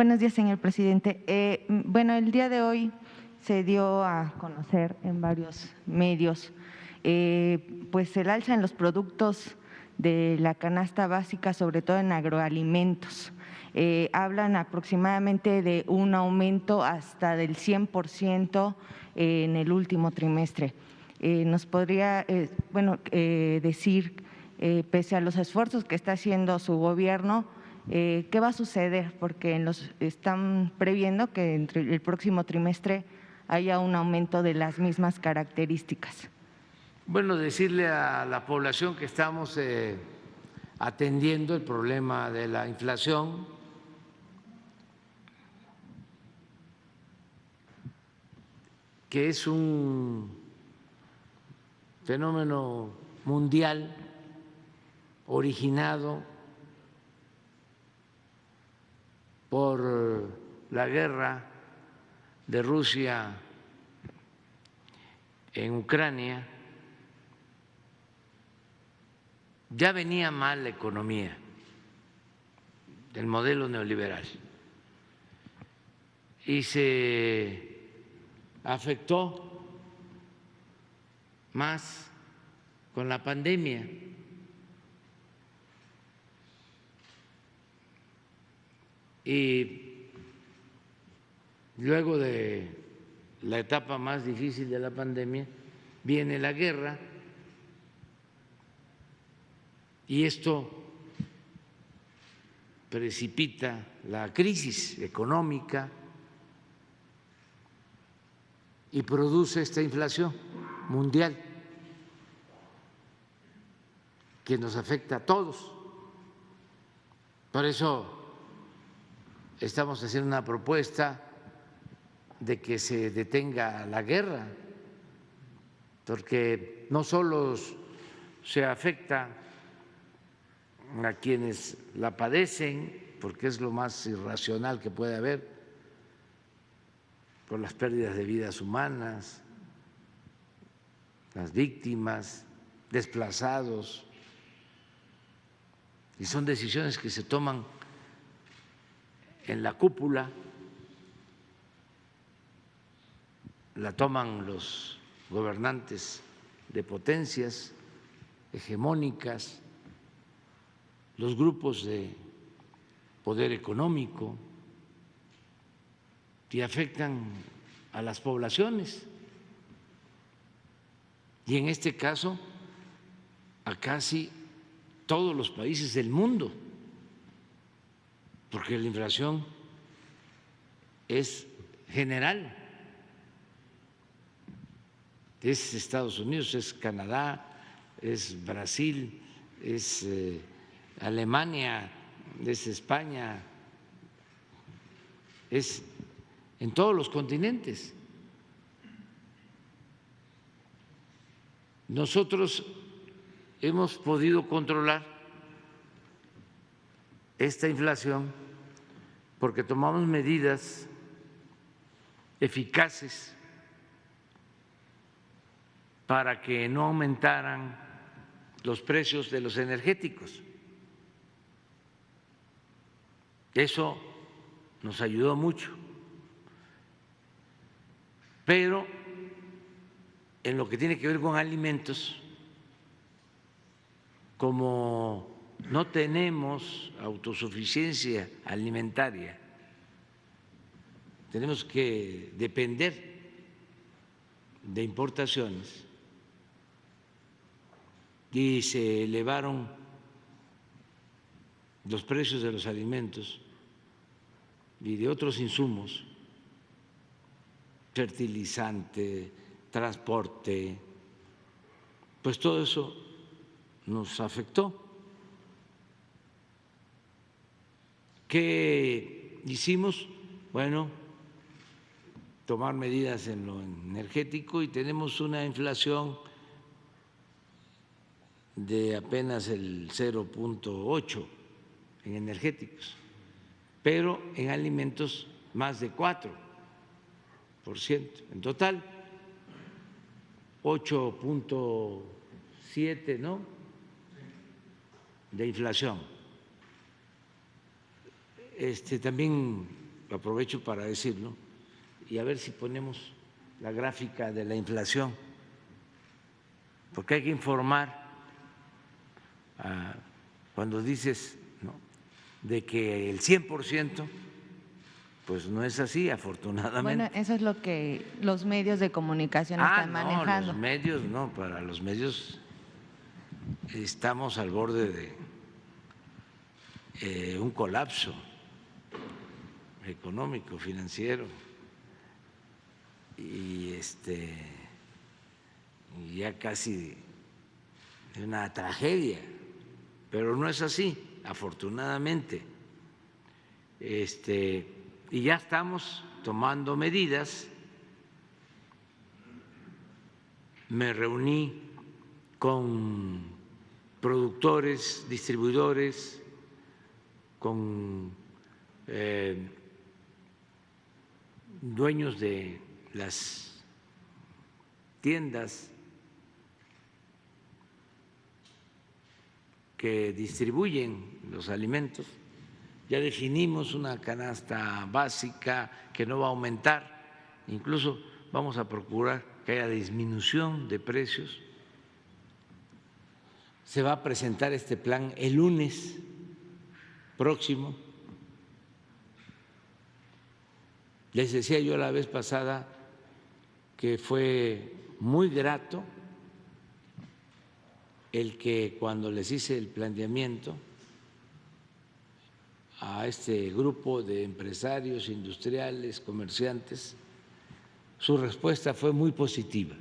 Buenos días, señor presidente. Bueno, el día de hoy se dio a conocer en varios medios pues el alza en los productos de la canasta básica, sobre todo en agroalimentos. Hablan aproximadamente de un aumento hasta del 100% en el último trimestre. ¿Nos podría decir, pese a los esfuerzos que está haciendo su gobierno, qué va a suceder? Porque están previendo que entre el próximo trimestre haya un aumento de las mismas características. Bueno, decirle a la población que estamos atendiendo el problema de la inflación, que es un fenómeno mundial originado por la guerra de Rusia en Ucrania. Ya venía mal la economía del modelo neoliberal y se afectó más con la pandemia. Y luego de la etapa más difícil de la pandemia viene la guerra, y esto precipita la crisis económica y produce esta inflación mundial que nos afecta a todos. Por eso estamos haciendo una propuesta de que se detenga la guerra, porque no solo se afecta a quienes la padecen, porque es lo más irracional que puede haber, por las pérdidas de vidas humanas, las víctimas, desplazados, y son decisiones que se toman en la cúpula, la toman los gobernantes de potencias hegemónicas, los grupos de poder económico, y afectan a las poblaciones, y en este caso a casi todos los países del mundo, porque la inflación es general. Es Estados Unidos, es Canadá, es Brasil, es Alemania, es España, es en todos los continentes. Nosotros hemos podido controlar esta inflación porque tomamos medidas eficaces para que no aumentaran los precios de los energéticos. Eso nos ayudó mucho. Pero en lo que tiene que ver con alimentos, como no tenemos autosuficiencia alimentaria, tenemos que depender de importaciones, y se elevaron los precios de los alimentos y de otros insumos, fertilizante, transporte, pues todo eso nos afectó. ¿Qué hicimos? Bueno, tomar medidas en lo energético, y tenemos una inflación de apenas el 0,8 en energéticos, pero en alimentos más de 4%. En total, 8,7, ¿no?, de inflación. También aprovecho para decirlo, y a ver si ponemos la gráfica de la inflación, porque hay que informar cuando dices, ¿no?, de que el 100%, pues no es así, afortunadamente. Bueno, eso es lo que los medios de comunicación están No, manejando. los medios no, para los medios estamos al borde de un colapso económico, financiero, y ya casi una tragedia, pero no es así, afortunadamente. Y ya estamos tomando medidas. Me reuní con productores, distribuidores, con dueños de las tiendas que distribuyen los alimentos. Ya definimos una canasta básica que no va a aumentar, incluso vamos a procurar que haya disminución de precios. Se va a presentar este plan el lunes próximo. Les decía yo la vez pasada que fue muy grato el que cuando les hice el planteamiento a este grupo de empresarios, industriales, comerciantes, su respuesta fue muy positiva.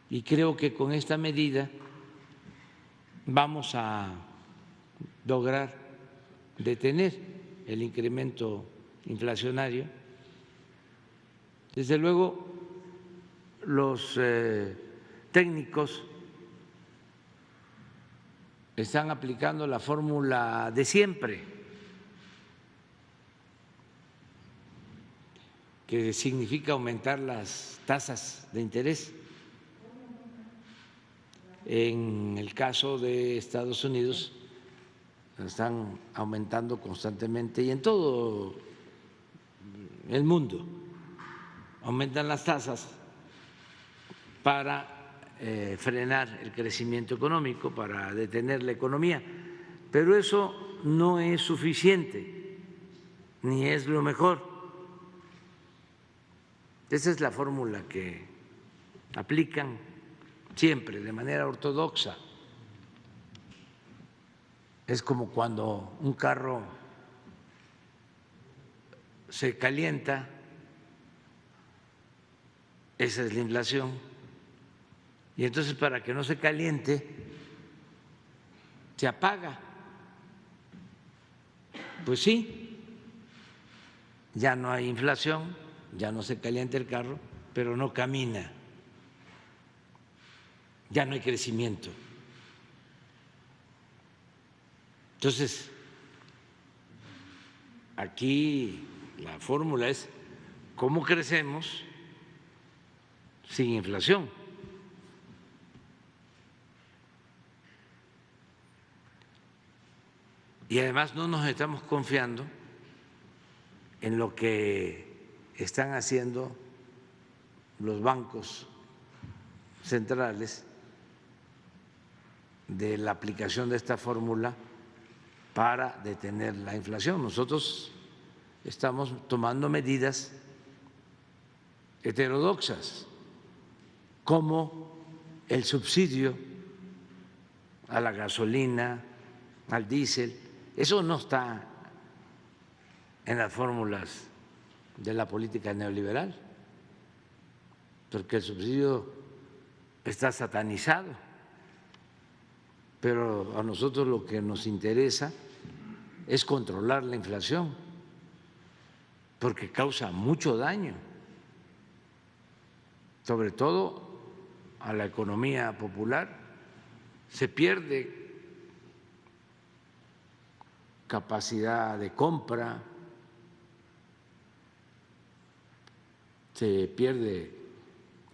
Y creo que con esta medida vamos a lograr detener el incremento inflacionario. Desde luego, los técnicos están aplicando la fórmula de siempre, que significa aumentar las tasas de interés. En el caso de Estados Unidos están aumentando constantemente y en todo el mundo aumentan las tasas para frenar el crecimiento económico, para detener la economía. Pero eso no es suficiente, ni es lo mejor. Esa es la fórmula que aplican siempre, de manera ortodoxa. Es como cuando un carro se calienta, esa es la inflación, y entonces para que no se caliente, se apaga. Pues sí, ya no hay inflación, ya no se calienta el carro, pero no camina, ya no hay crecimiento. Entonces, aquí la fórmula es cómo crecemos sin inflación. Y además no nos estamos confiando en lo que están haciendo los bancos centrales de la aplicación de esta fórmula para detener la inflación. Nosotros estamos tomando medidas heterodoxas, como el subsidio a la gasolina, al diésel. Eso no está en las fórmulas de la política neoliberal, porque el subsidio está satanizado, pero a nosotros lo que nos interesa es controlar la inflación, porque causa mucho daño, sobre todo a la economía popular. Se pierde capacidad de compra, se pierde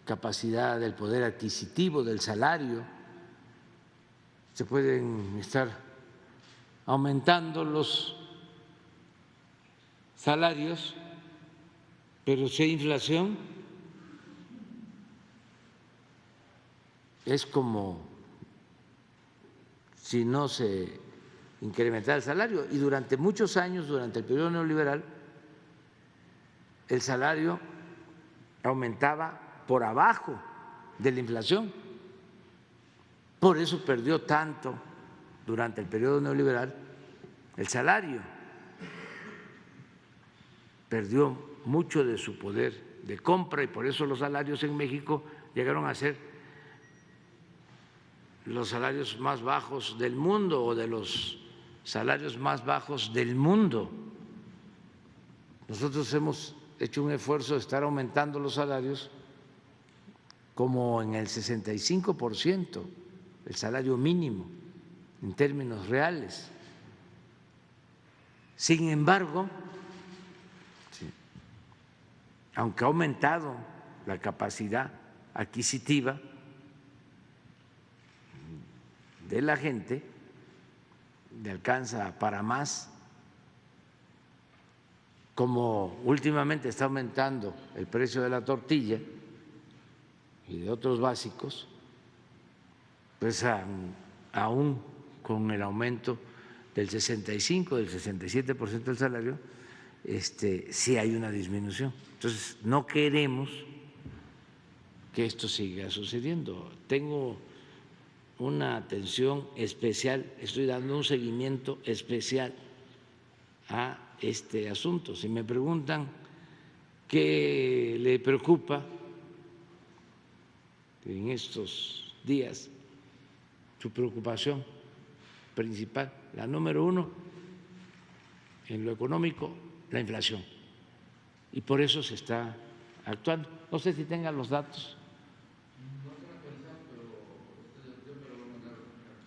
capacidad del poder adquisitivo, del salario, se pueden estar aumentando los salarios, pero si hay inflación es como si no se incrementara el salario. Y durante muchos años, durante el periodo neoliberal, el salario aumentaba por abajo de la inflación. Por eso perdió tanto durante el periodo neoliberal el salario, perdió mucho de su poder de compra y por eso los salarios en México llegaron a ser los salarios más bajos del mundo o de los salarios más bajos del mundo. Nosotros hemos hecho un esfuerzo de estar aumentando los salarios como en el 65%, el salario mínimo en términos reales. Sin embargo, aunque ha aumentado la capacidad adquisitiva de la gente, le alcanza para más, como últimamente está aumentando el precio de la tortilla y de otros básicos, pues aún con el aumento del 65, del 67% del salario, sí hay una disminución. Entonces, no queremos que esto siga sucediendo. Tengo una atención especial, estoy dando un seguimiento especial a este asunto. Si me preguntan qué le preocupa en estos días, su preocupación principal, la número uno, en lo económico, la inflación. Y por eso se está actuando. No sé si tengan los datos.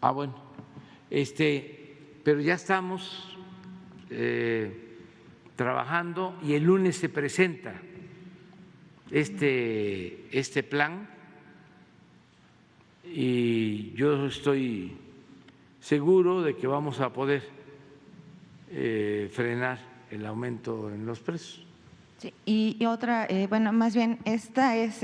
Bueno, pero ya estamos trabajando y el lunes se presenta este plan y yo estoy seguro de que vamos a poder frenar el aumento en los precios. Sí, y otra, bueno, más bien esta es